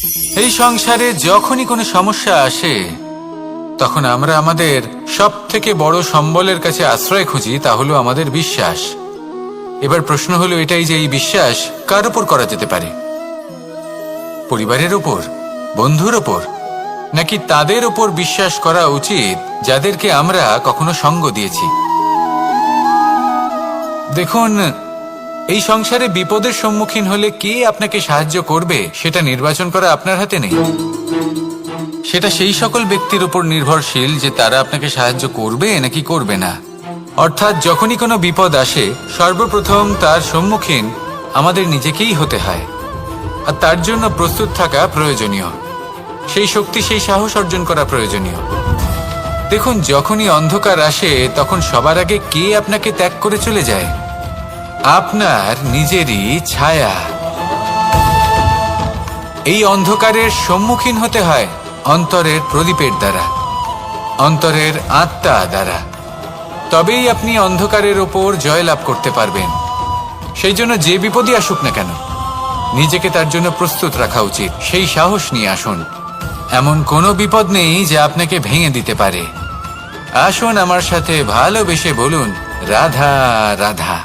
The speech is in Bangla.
এই সংসারে যখনই কোনো সমস্যা আসে তখন আমরা আমাদের সব থেকে বড় সম্বলের কাছে আশ্রয় খুঁজি, তা হলো আমাদের বিশ্বাস। এবার প্রশ্ন হলো এটাই যে এই বিশ্বাস কার উপর করা যেতে পারে? পরিবারের ওপর, বন্ধুর ওপর, নাকি তাদের ওপর বিশ্বাস করা উচিত যাদেরকে আমরা কখনো সঙ্গ দিয়েছি? দেখুন, এই সংসারে বিপদের সম্মুখীন হলে কে আপনাকে সাহায্য করবে সেটা নির্বাচন করা আপনার হাতে নেই। সেটা সেই সকল ব্যক্তির উপর নির্ভরশীল যে তারা আপনাকে সাহায্য করবে নাকি করবে না। অর্থাৎ যখনই কোনো বিপদ আসে সর্বপ্রথম তার সম্মুখীন আমাদের নিজেকেই হতে হয়, আর তার জন্য প্রস্তুত থাকা প্রয়োজনীয়। সেই শক্তি, সেই সাহস অর্জন করা প্রয়োজনীয়। দেখুন, যখনই অন্ধকার আসে তখন সবার আগে কে আপনাকে ত্যাগ করে চলে যায়? আপনার নিজেরই ছায়া। এই অন্ধকারের সম্মুখীন হতে হয় অন্তরের প্রদীপের দ্বারা, অন্তরের আত্মা দ্বারা। তবেই আপনি অন্ধকারের ওপর জয়লাভ করতে পারবেন। সেই জন্য যে বিপদই আসুক না কেন নিজেকে তার জন্য প্রস্তুত রাখা উচিত। সেই সাহস নিয়ে আসুন। এমন কোনো বিপদ নেই যা আপনাকে ভেঙে দিতে পারে। আসুন আমার সাথে ভালোবেসে বলুন, রাধা রাধা।